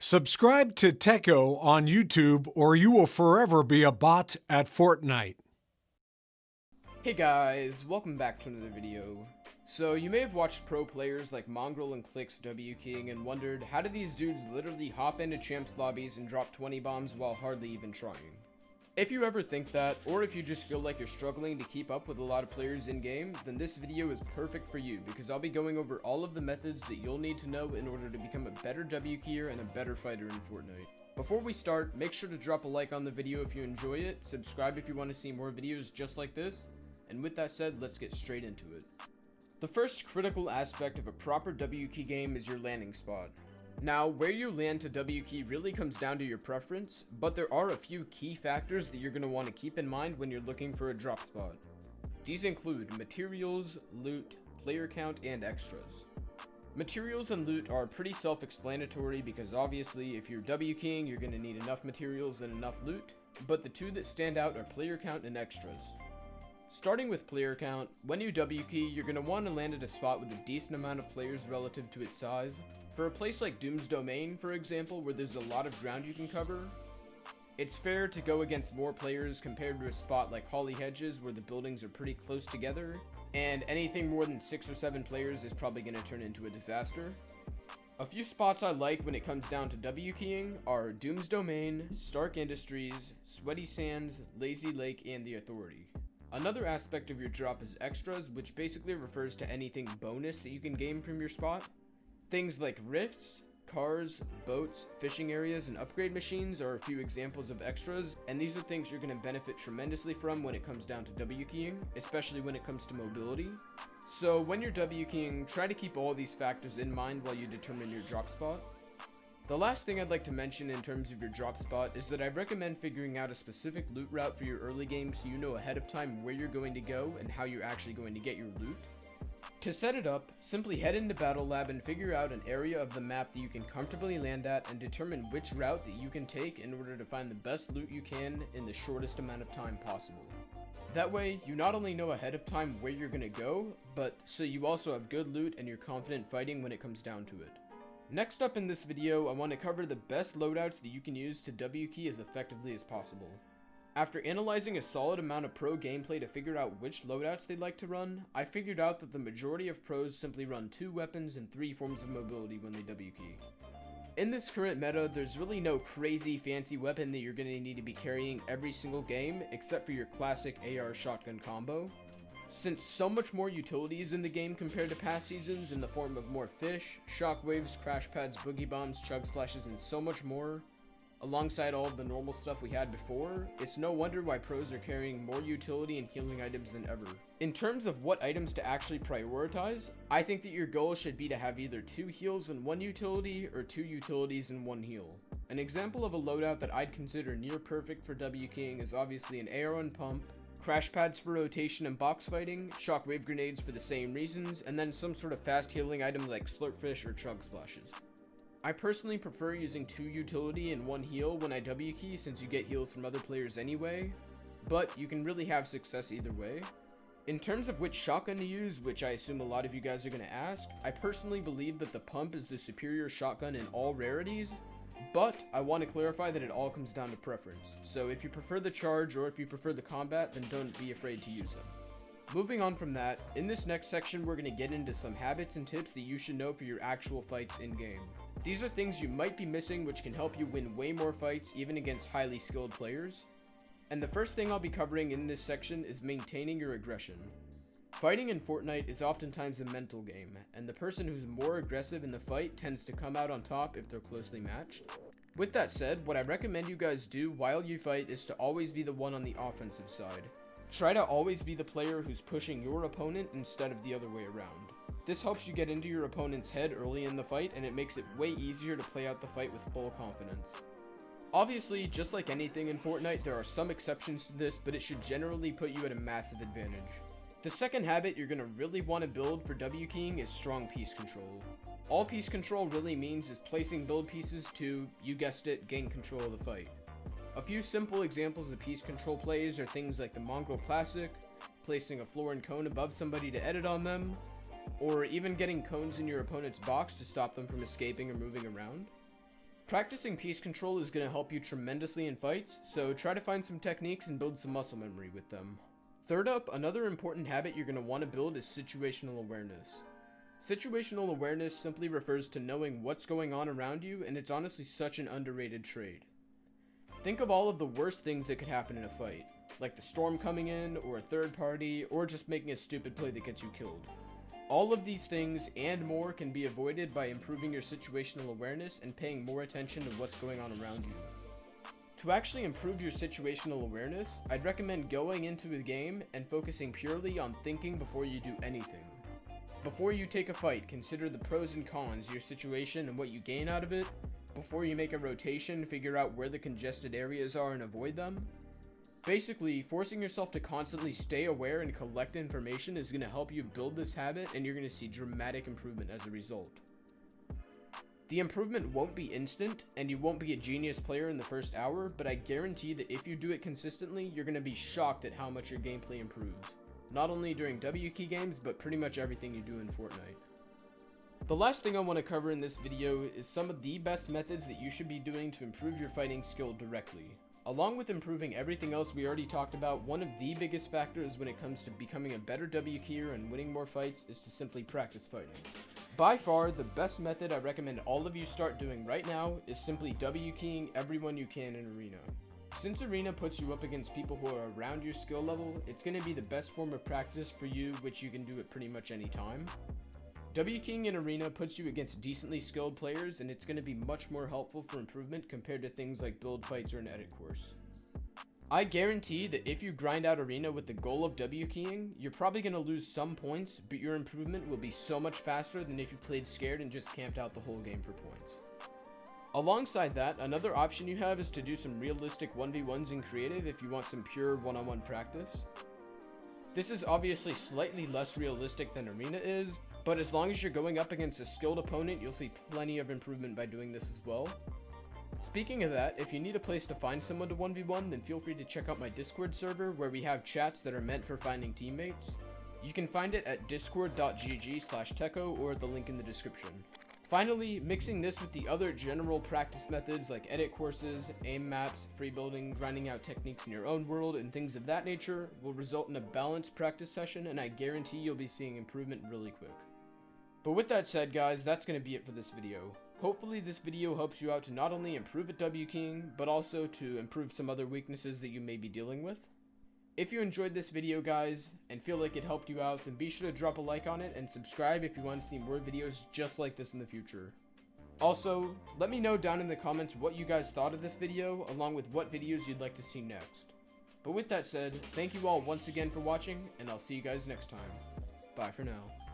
Subscribe to Teckoh on YouTube or you will forever be a bot at Fortnite. Hey guys, welcome back to another video. So you may have watched pro players like Mongrel and Click's wkeying and wondered, how do these dudes literally hop into champs lobbies and drop 20 bombs while hardly even trying? If you ever think that, or if you just feel like you're struggling to keep up with a lot of players in game, then this video is perfect for you because I'll be going over all of the methods that you'll need to know in order to become a better wkeyer and a better fighter in Fortnite. Before we start, make sure to drop a like on the video if you enjoy it, subscribe if you want to see more videos just like this, and with that said, let's get straight into it. The first critical aspect of a proper wkey game is your landing spot. Now, where you land to wkey really comes down to your preference, but there are a few key factors that you're going to want to keep in mind when you're looking for a drop spot. These include materials, loot, player count, and extras. Materials and loot are pretty self-explanatory because obviously if you're wkeying, you're going to need enough materials and enough loot, but the two that stand out are player count and extras. Starting with player count, when you wkey, you're going to want to land at a spot with a decent amount of players relative to its size. For a place like Doom's Domain, for example, where there's a lot of ground you can cover, it's fair to go against more players compared to a spot like Holly Hedges where the buildings are pretty close together, and anything more than 6 or 7 players is probably going to turn into a disaster. A few spots I like when it comes down to wkeying are Doom's Domain, Stark Industries, Sweaty Sands, Lazy Lake, and the Authority. Another aspect of your drop is extras, which basically refers to anything bonus that you can gain from your spot. Things like rifts, cars, boats, fishing areas, and upgrade machines are a few examples of extras, and these are things you're going to benefit tremendously from when it comes down to wkeying, especially when it comes to mobility. So when you're wkeying, try to keep all these factors in mind while you determine your drop spot. The last thing I'd like to mention in terms of your drop spot is that I recommend figuring out a specific loot route for your early game so you know ahead of time where you're going to go and how you're actually going to get your loot. To set it up, simply head into Battle Lab and figure out an area of the map that you can comfortably land at and determine which route that you can take in order to find the best loot you can in the shortest amount of time possible. That way, you not only know ahead of time where you're going to go, but so you also have good loot and you're confident fighting when it comes down to it. Next up in this video, I want to cover the best loadouts that you can use to wkey as effectively as possible. After analyzing a solid amount of pro gameplay to figure out which loadouts they'd like to run, I figured out that the majority of pros simply run 2 weapons and 3 forms of mobility when they wkey. In this current meta, there's really no crazy fancy weapon that you're going to need to be carrying every single game except for your classic AR shotgun combo. Since so much more utility is in the game compared to past seasons in the form of more fish, shockwaves, crash pads, boogie bombs, chug splashes, and so much more, alongside all of the normal stuff we had before, it's no wonder why pros are carrying more utility and healing items than ever. In terms of what items to actually prioritize, I think that your goal should be to have either 2 heals and 1 utility or 2 utilities and 1 heal. An example of a loadout that I'd consider near perfect for wkeying is obviously an AR and pump, crash pads for rotation and box fighting, shockwave grenades for the same reasons, and then some sort of fast healing item like slurpfish or chug splashes. I personally prefer using 2 utility and 1 heal when I wkey since you get heals from other players anyway, but you can really have success either way. In terms of which shotgun to use, which I assume a lot of you guys are going to ask, I personally believe that the pump is the superior shotgun in all rarities, but I want to clarify that it all comes down to preference. So if you prefer the charge or if you prefer the combat, then don't be afraid to use them. Moving on from that, in this next section we're going to get into some habits and tips that you should know for your actual fights in game. These are things you might be missing which can help you win way more fights even against highly skilled players. And the first thing I'll be covering in this section is maintaining your aggression. Fighting in Fortnite is oftentimes a mental game, and the person who's more aggressive in the fight tends to come out on top if they're closely matched. With that said, what I recommend you guys do while you fight is to always be the one on the offensive side. Try to always be the player who's pushing your opponent instead of the other way around. This helps you get into your opponent's head early in the fight, and it makes it way easier to play out the fight with full confidence. Obviously, just like anything in Fortnite, there are some exceptions to this, but it should generally put you at a massive advantage. The second habit you're going to really want to build for wkeying is strong piece control. All piece control really means is placing build pieces to, you guessed it, gain control of the fight. A few simple examples of piece control plays are things like the Mongrel Classic, placing a floor and cone above somebody to edit on them, or even getting cones in your opponent's box to stop them from escaping or moving around. Practicing piece control is going to help you tremendously in fights, so try to find some techniques and build some muscle memory with them. Third up, another important habit you're going to want to build is situational awareness. Situational awareness simply refers to knowing what's going on around you, and it's honestly such an underrated trait. Think of all of the worst things that could happen in a fight, like the storm coming in, or a third party, or just making a stupid play that gets you killed. All of these things and more can be avoided by improving your situational awareness and paying more attention to what's going on around you. To actually improve your situational awareness, I'd recommend going into a game and focusing purely on thinking before you do anything. Before you take a fight, consider the pros and cons, your situation and what you gain out of it. Before you make a rotation, figure out where the congested areas are and avoid them. Basically, forcing yourself to constantly stay aware and collect information is going to help you build this habit, and you're going to see dramatic improvement as a result. The improvement won't be instant, and you won't be a genius player in the first hour, but I guarantee that if you do it consistently, you're going to be shocked at how much your gameplay improves. Not only during wkey games, but pretty much everything you do in Fortnite. The last thing I want to cover in this video is some of the best methods that you should be doing to improve your fighting skill directly. Along with improving everything else we already talked about, one of the biggest factors when it comes to becoming a better wkeyer and winning more fights is to simply practice fighting. By far, the best method I recommend all of you start doing right now is simply wkeying everyone you can in Arena. Since Arena puts you up against people who are around your skill level, it's going to be the best form of practice for you, which you can do at pretty much any time. wkeying in Arena puts you against decently skilled players, and it's going to be much more helpful for improvement compared to things like build fights or an edit course. I guarantee that if you grind out Arena with the goal of wkeying, you're probably going to lose some points, but your improvement will be so much faster than if you played scared and just camped out the whole game for points. Alongside that, another option you have is to do some realistic 1v1s in creative if you want some pure one-on-one practice. This is obviously slightly less realistic than Arena is, but as long as you're going up against a skilled opponent, you'll see plenty of improvement by doing this as well. Speaking of that, if you need a place to find someone to 1v1, then feel free to check out my Discord server where we have chats that are meant for finding teammates. You can find it at discord.gg/Teckoh or the link in the description. Finally, mixing this with the other general practice methods like edit courses, aim maps, free building, grinding out techniques in your own world, and things of that nature will result in a balanced practice session, and I guarantee you'll be seeing improvement really quick. But with that said, guys, that's going to be it for this video. Hopefully this video helps you out to not only improve at wkeying, but also to improve some other weaknesses that you may be dealing with. If you enjoyed this video, guys, and feel like it helped you out, then be sure to drop a like on it and subscribe if you want to see more videos just like this in the future. Also, let me know down in the comments what you guys thought of this video, along with what videos you'd like to see next. But with that said, thank you all once again for watching, and I'll see you guys next time. Bye for now.